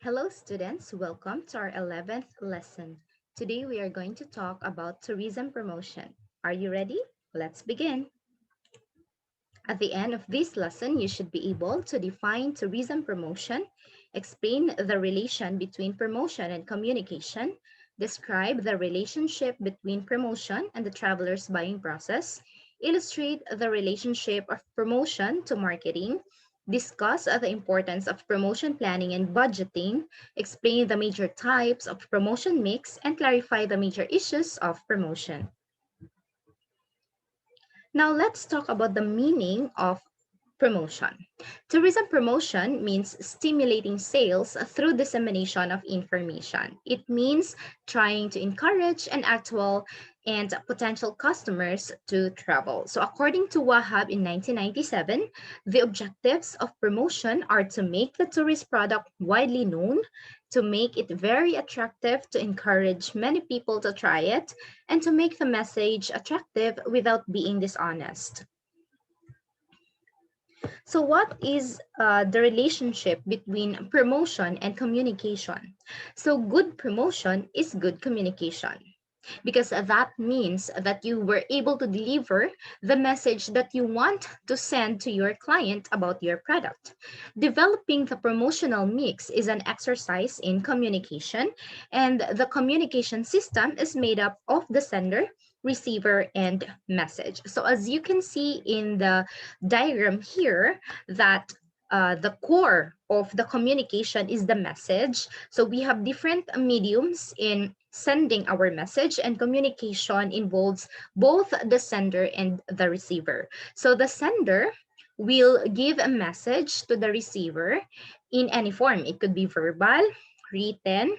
Hello students, welcome to our 11th lesson. Today we are going to talk about tourism promotion. Are you ready? Let's begin. At the end of this lesson, you should be able to define tourism promotion, explain the relation between promotion and communication, describe the relationship between promotion and the traveler's buying process, illustrate the relationship of promotion to marketing, discuss the importance of promotion planning and budgeting, explain the major types of promotion mix, and clarify the major issues of promotion. Now let's talk about the meaning of promotion. Tourism promotion means stimulating sales through dissemination of information. It means trying to encourage an actual and potential customers to travel. So according to Wahab in 1997, the objectives of promotion are to make the tourist product widely known, to make it very attractive, to encourage many people to try it, and to make the message attractive without being dishonest. So what is the relationship between promotion and communication? So good promotion is good communication because that means that you were able to deliver the message that you want to send to your client about your product. Developing the promotional mix is an exercise in communication, and the communication system is made up of the sender, receiver, and message. So as you can see in the diagram here, that the core of the communication is the message. So we have different mediums in sending our message, and communication involves both the sender and the receiver. So the sender will give a message to the receiver in any form. It could be verbal, written,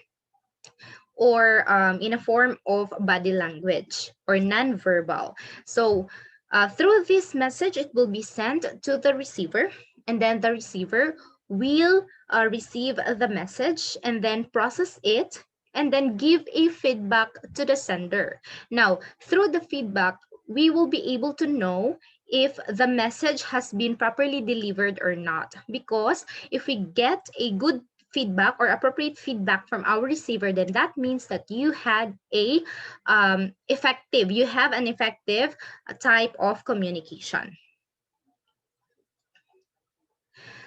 or in a form of body language or non-verbal. So through this message, it will be sent to the receiver, and then the receiver will receive the message and then process it and then give a feedback to the sender. Now, through the feedback, we will be able to know if the message has been properly delivered or not. Because if we get a good feedback or appropriate feedback from our receiver, then that means that you had a you have an effective type of communication.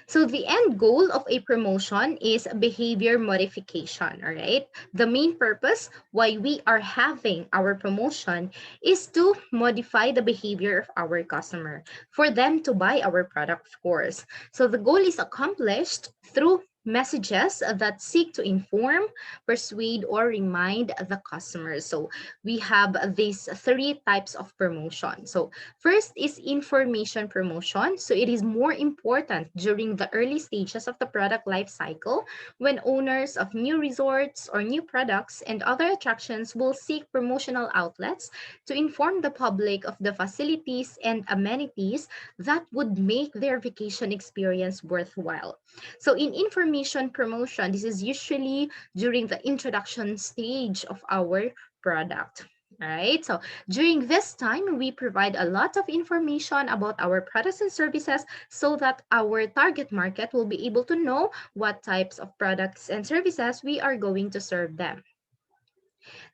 So the end goal of a promotion is behavior modification, all right? The main purpose why we are having our promotion is to modify the behavior of our customer for them to buy our product, of course. So the goal is accomplished through messages that seek to inform, persuade, or remind the customers. So we have these three types of promotion. So first is information promotion. So it is more important during the early stages of the product life cycle when owners of new resorts or new products and other attractions will seek promotional outlets to inform the public of the facilities and amenities that would make their vacation experience worthwhile. So in information promotion, this is usually during the introduction stage of our product. All right, so during this time, we provide a lot of information about our products and services so that our target market will be able to know what types of products and services we are going to serve them.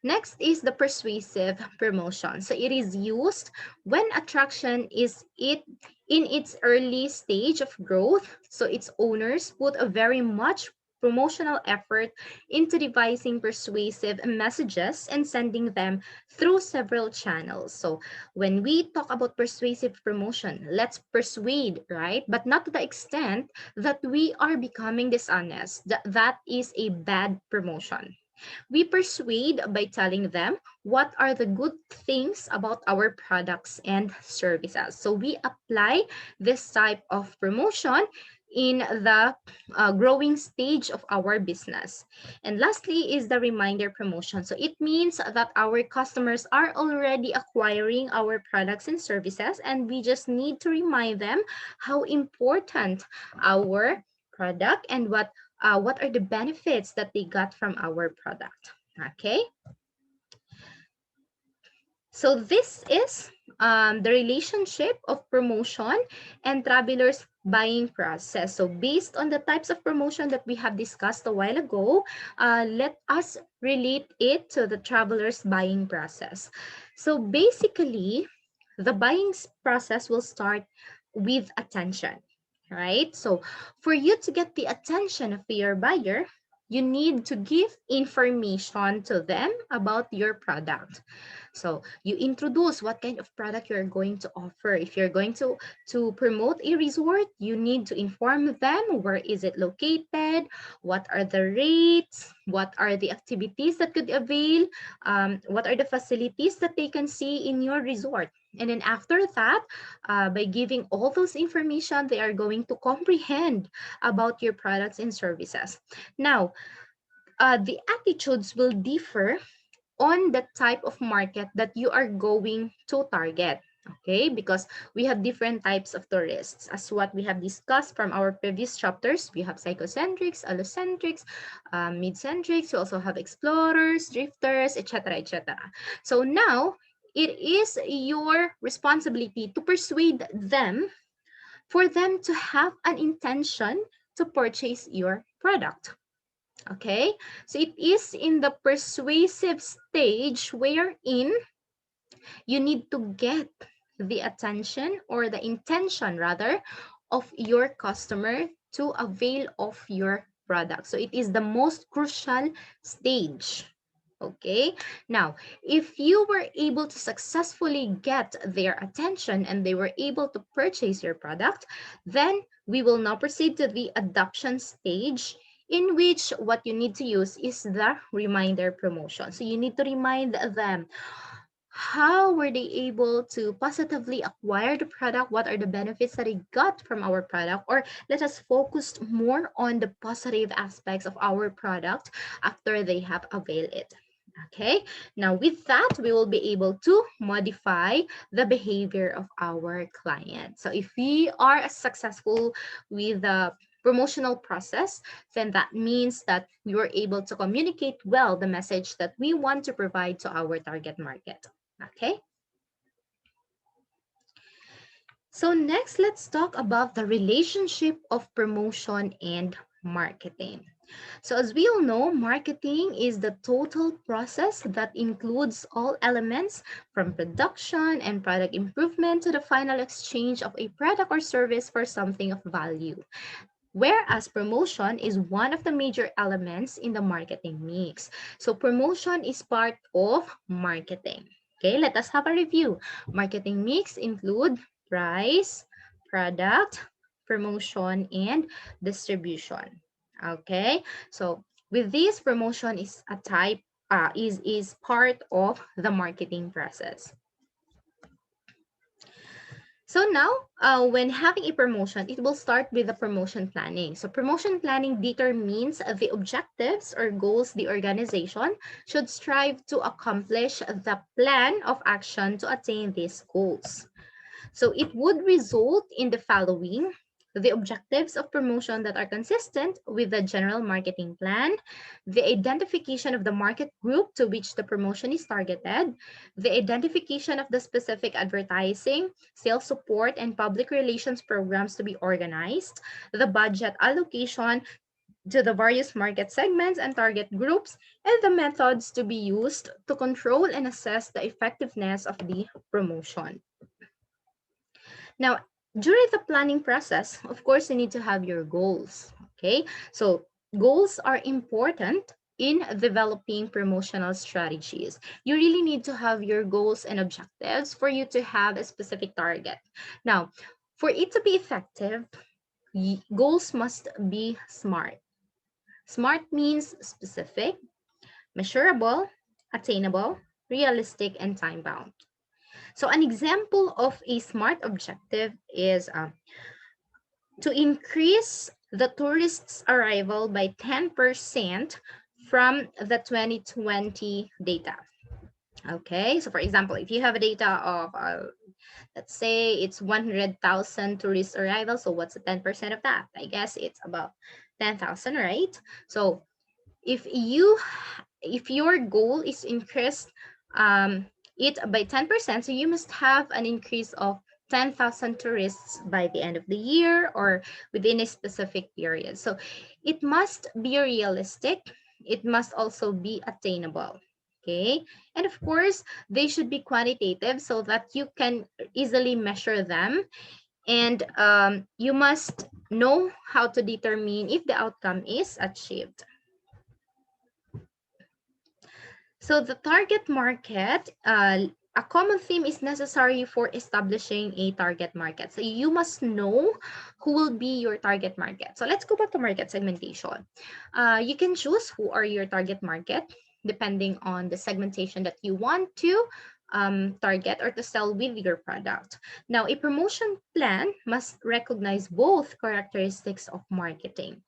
Next is the persuasive promotion. So it is used when attraction is in its early stage of growth. So its owners put a very much promotional effort into devising persuasive messages and sending them through several channels. So when we talk about persuasive promotion, let's persuade, right? But not to the extent that we are becoming dishonest. That is a bad promotion. We persuade by telling them what are the good things about our products and services. So we apply this type of promotion in the growing stage of our business. And lastly is the reminder promotion. So it means that our customers are already acquiring our products and services, and we just need to remind them how important our product and what are the benefits that they got from our product. Okay, so this is the relationship of promotion and travelers buying process. So based on the types of promotion that we have discussed a while ago, let us relate it to the traveler's buying process. So basically, the buying process will start with attention, right? So for you to get the attention of your buyer, you need to give information to them about your product. So you introduce what kind of product you're going to offer. If you're going to promote a resort, you need to inform them where is it located, what are the rates, what are the activities that could avail, what are the facilities that they can see in your resort. And then after that, by giving all those information, they are going to comprehend about your products and services. Now, the attitudes will differ on the type of market that you are going to target. Okay, because we have different types of tourists. As what we have discussed from our previous chapters, we have psychocentrics, allocentrics, mid-centrics. We also have explorers, drifters, etc., etc. So now it is your responsibility to persuade them for them to have an intention to purchase your product. Okay, so it is in the persuasive stage wherein you need to get the attention or the intention rather of your customer to avail of your product. So it is the most crucial stage. Okay, now if you were able to successfully get their attention and they were able to purchase your product, then we will now proceed to the adoption stage, in which what you need to use is the reminder promotion. So you need to remind them, how were they able to positively acquire the product? What are the benefits that they got from our product? Or let us focus more on the positive aspects of our product after they have availed it. Okay, now with that, we will be able to modify the behavior of our client. So if we are successful with the promotional process, then that means that we were able to communicate well the message that we want to provide to our target market. Okay. So next, let's talk about the relationship of promotion and marketing. So as we all know, marketing is the total process that includes all elements from production and product improvement to the final exchange of a product or service for something of value. Whereas promotion is one of the major elements in the marketing mix. So promotion is part of marketing. Okay, let us have a review. Marketing mix include price, product, promotion, and distribution. Okay, so with this, promotion is a type, is part of the marketing process. So now, when having a promotion, it will start with the promotion planning. So promotion planning determines the objectives or goals the organization should strive to accomplish, the plan of action to attain these goals. So it would result in the following: the objectives of promotion that are consistent with the general marketing plan, the identification of the market group to which the promotion is targeted, the identification of the specific advertising, sales support, and public relations programs to be organized, the budget allocation to the various market segments and target groups, and the methods to be used to control and assess the effectiveness of the promotion. Now, during the planning process, of course, you need to have your goals. Okay, so goals are important in developing promotional strategies. You really need to have your goals and objectives for you to have a specific target. Now, for it to be effective, goals must be SMART. SMART means specific, measurable, attainable, realistic, and time bound. So an example of a SMART objective is to increase the tourists' arrival by 10% from the 2020 data. Okay, so for example, if you have a data of, let's say it's 100,000 tourist arrivals, so what's the 10% of that? I guess it's about 10,000, right? So if your goal is increased it by 10%, so you must have an increase of 10,000 tourists by the end of the year or within a specific period. So it must be realistic. It must also be attainable. Okay. And of course, they should be quantitative so that you can easily measure them. And you must know how to determine if the outcome is achieved. So the target market, a common theme is necessary for establishing a target market. So you must know who will be your target market. So let's go back to market segmentation. You can choose who are your target market depending on the segmentation that you want to target or to sell with your product. Now, a promotion plan must recognize both characteristics of marketing.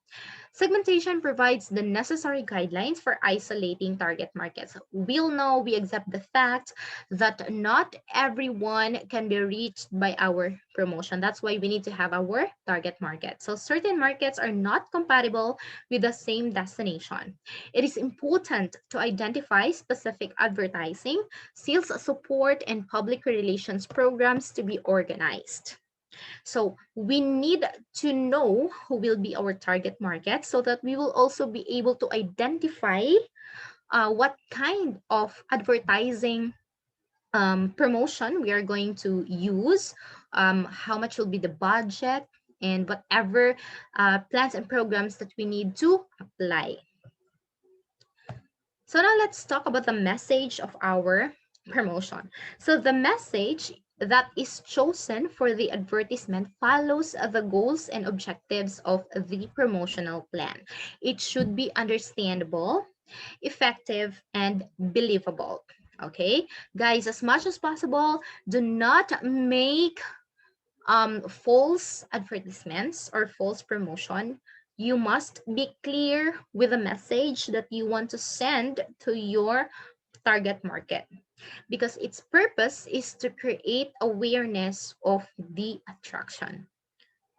Segmentation provides the necessary guidelines for isolating target markets. We'll know, we accept the fact that not everyone can be reached by our promotion. That's why we need to have our target market. So certain markets are not compatible with the same destination. It is important to identify specific advertising, sales support, and public relations programs to be organized. So we need to know who will be our target market so that we will also be able to identify what kind of advertising promotion we are going to use, how much will be the budget, and whatever plans and programs that we need to apply. So now let's talk about the message of our promotion. So the message that is chosen for the advertisement follows the goals and objectives of the promotional plan. It should be understandable, effective, and believable. Okay, guys, as much as possible, do not make false advertisements or false promotion. You must be clear with the message that you want to send to your target market because its purpose is to create awareness of the attraction.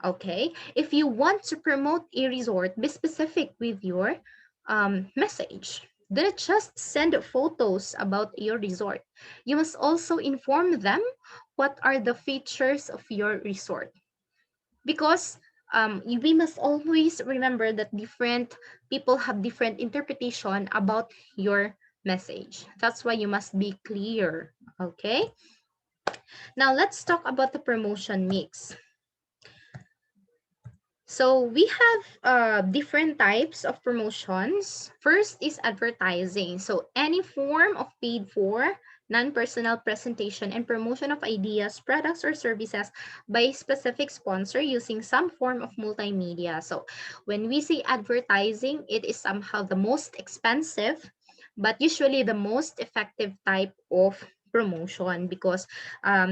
Okay, if you want to promote a resort, be specific with your message. Don't just send photos about your resort. You must also inform them what are the features of your resort. Because we must always remember that different people have different interpretation about your message. That's why you must be clear. Okay. Now let's talk about the promotion mix. So we have different types of promotions. First is advertising. So any form of paid for, non-personal presentation and promotion of ideas, products, or services by a specific sponsor using some form of multimedia. So when we say advertising, it is somehow the most expensive, but usually the most effective type of promotion because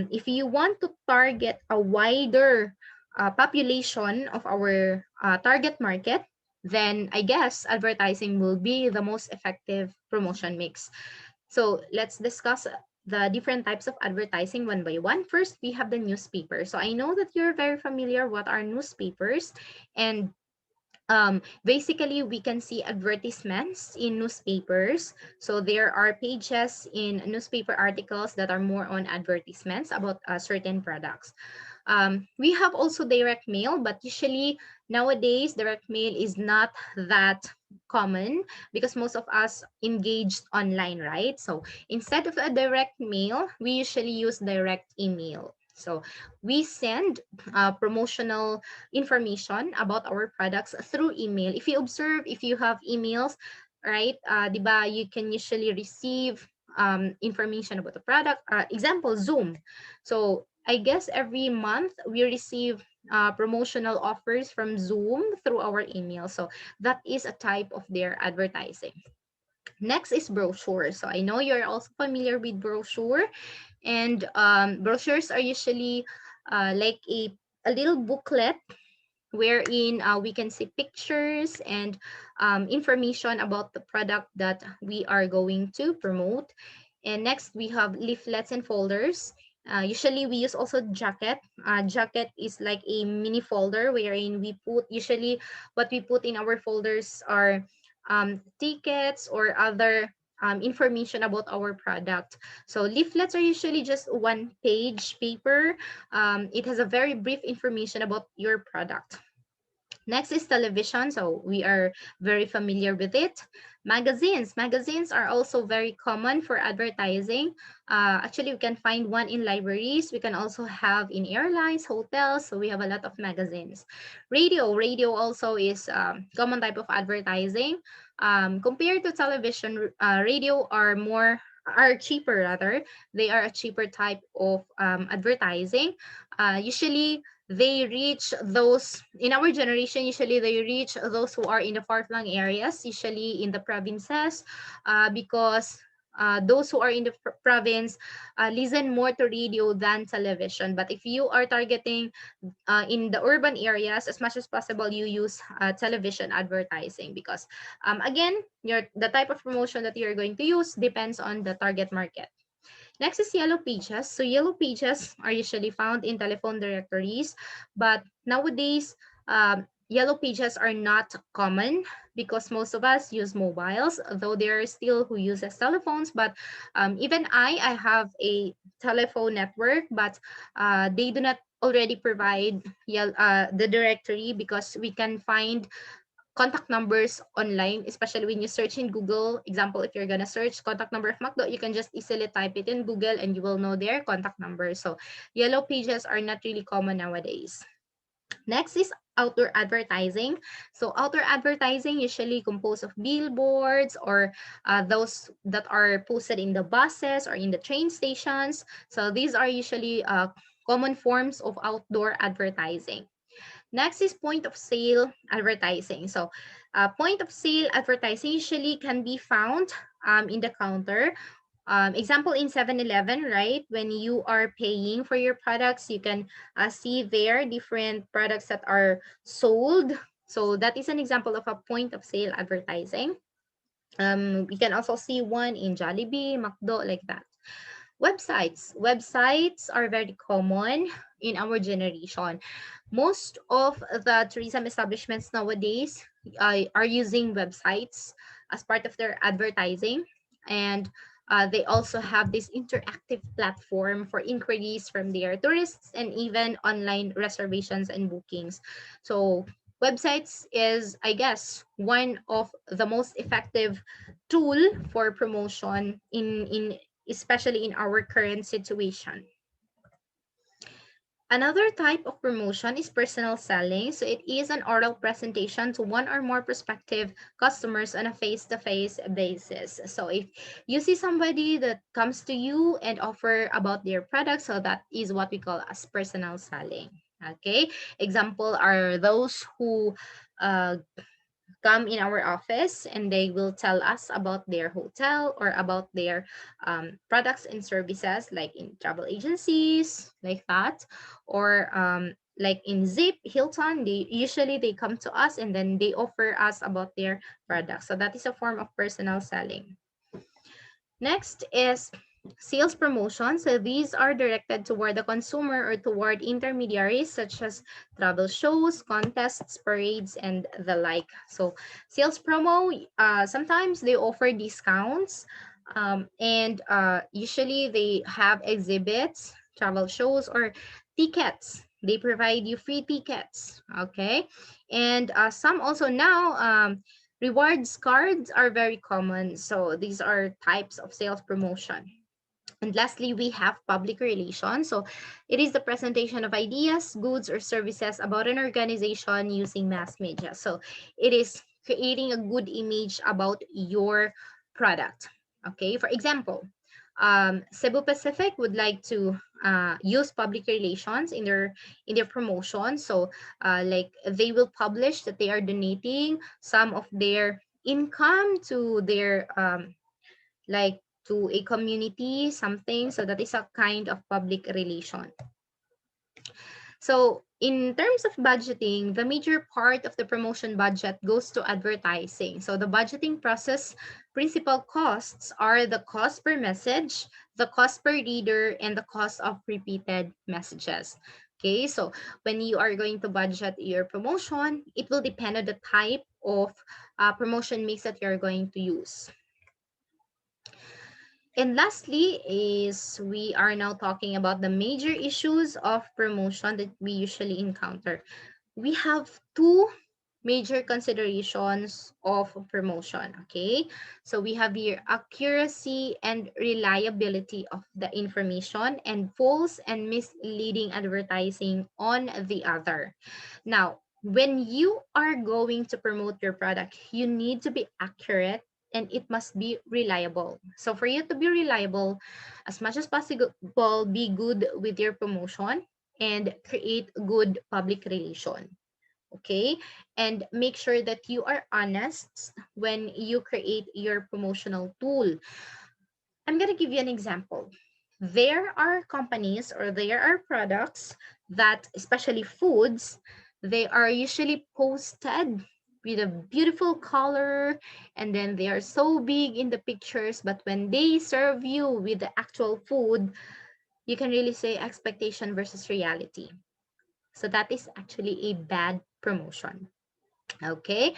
if you want to target a wider population of our target market, then I guess advertising will be the most effective promotion mix. So let's discuss the different types of advertising one by one. First, we have the newspaper. So I know that you're very familiar what are newspapers, and basically we can see advertisements in newspapers. So there are pages in newspaper articles that are more on advertisements about certain products. We have also direct mail, but usually nowadays direct mail is not that common because most of us engaged online, right? So instead of a direct mail, we usually use direct email. So we send promotional information about our products through email. If you observe, if you have emails, right, diba, you can usually receive information about the product. Example, Zoom. So I guess every month we receive promotional offers from Zoom through our email. So that is a type of their advertising. Next is brochure. So I know you're also familiar with brochure, and brochures are usually like a little booklet wherein we can see pictures and information about the product that we are going to promote. And next, we have leaflets and folders. Usually, we use also jacket. Jacket is like a mini folder wherein we put, usually what we put in our folders are tickets or other information about our product. So leaflets are usually just one page paper. It has a very brief information about your product. Next is television. So we are very familiar with it. Magazines. Magazines are also very common for advertising. Actually, we can find one in libraries. We can also have in airlines, hotels. So we have a lot of magazines. Radio. Radio also is common type of advertising. Compared to television, radio are cheaper rather. They are a cheaper type of advertising. Usually they reach those in our generation. Usually they reach those who are in the far-flung areas, usually in the provinces, because those who are in the province listen more to radio than television. But if you are targeting in the urban areas, as much as possible you use television advertising, because again, the type of promotion that you're going to use depends on the target market. Next is yellow pages. So yellow pages are usually found in telephone directories, but nowadays, yellow pages are not common because most of us use mobiles, though there are still who uses telephones. But even I have a telephone network, but they do not already provide the directory, because we can find contact numbers online, especially when you search in Google. Example, if you're gonna search contact number of McDo, you can just easily type it in Google and you will know their contact number. So yellow pages are not really common nowadays. Next is outdoor advertising. So outdoor advertising usually composed of billboards, or those that are posted in the buses or in the train stations. So these are usually common forms of outdoor advertising. Next is point of sale advertising. So, point of sale advertising usually can be found in the counter. Example in 7-Eleven, right? When you are paying for your products, you can see there different products that are sold. So that is an example of a point of sale advertising. We can also see one in Jollibee, McDo, like that. Websites are very common in our generation. Most of the tourism establishments nowadays are using websites as part of their advertising, and they also have this interactive platform for inquiries from their tourists and even online reservations and bookings. So websites is, I guess, one of the most effective tool for promotion in especially in our current situation. Another type of promotion is personal selling. So it is an oral presentation to one or more prospective customers on a face-to-face basis. So if you see somebody that comes to you and offer about their product, so that is what we call as personal selling. Okay. Example are those who come in our office and they will tell us about their hotel or about their products and services, like in travel agencies, like that, or like in Zip, Hilton. They come to us and then they offer us about their products. So that is a form of personal selling. Next is sales promotion. So these are directed toward the consumer or toward intermediaries such as travel shows, contests, parades, and the like. So sales promo, sometimes they offer discounts, and usually they have exhibits, travel shows, or tickets. They provide you free tickets, okay? And some also now, rewards cards are very common. So these are types of sales promotion. And lastly, we have public relations. So it is the presentation of ideas, goods, or services about an organization using mass media. So it is creating a good image about your product. Okay, for example, Cebu Pacific would like to use public relations in their promotion. So, like they will publish that they are donating some of their income to their like to a community, something. So that is a kind of public relation. So in terms of budgeting, the major part of the promotion budget goes to advertising. So the budgeting process principal costs are the cost per message, the cost per reader, and the cost of repeated messages. Okay, so when you are going to budget your promotion, it will depend on the type of promotion mix that you're going to use. And lastly is we are now talking about the major issues of promotion that we usually encounter. We have two major considerations of promotion. Okay, so we have here accuracy and reliability of the information, and false and misleading advertising on the other. Now, when you are going to promote your product, you need to be accurate and it must be reliable. So for you to be reliable, as much as possible, be good with your promotion and create good public relation. Okay, and make sure that you are honest when you create your promotional tool. I'm going to give you an example. There are companies or there are products that, especially foods, they are usually posted with a beautiful color, and then they are so big in the pictures, but when they serve you with the actual food, you can really say expectation versus reality. So that is actually a bad promotion. Okay.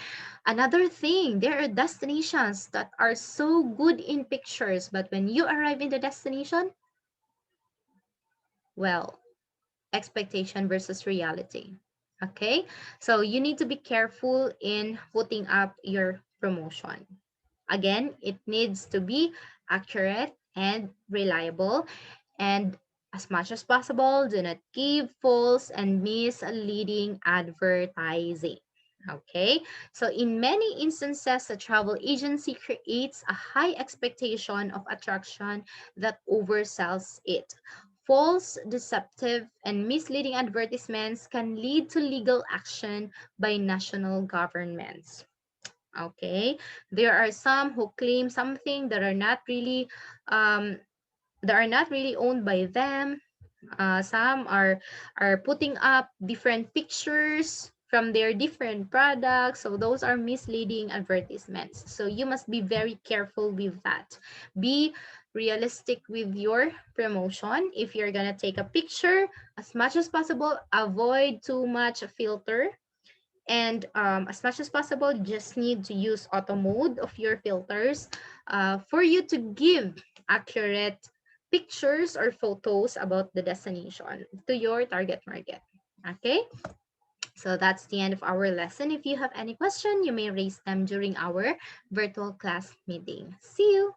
Another thing, there are destinations that are so good in pictures, but when you arrive in the destination, well, expectation versus reality. Okay. So you need to be careful in putting up your promotion. Again, it needs to be accurate and reliable. And as much as possible, do not give false and misleading advertising. Okay, so in many instances, a travel agency creates a high expectation of attraction that oversells it. False, deceptive, and misleading advertisements can lead to legal action by national governments. Okay, there are some who claim something um, that are not really owned by them. Some are putting up different pictures from their different products, so those are misleading advertisements. So you must be very careful with that. Be realistic with your promotion. If you're gonna take a picture, as much as possible, avoid too much filter, and as much as possible, you just need to use auto mode of your filters for you to give accurate pictures or photos about the destination to your target market. Okay, so that's the end of our lesson. If you have any question, you may raise them during our virtual class meeting. See you.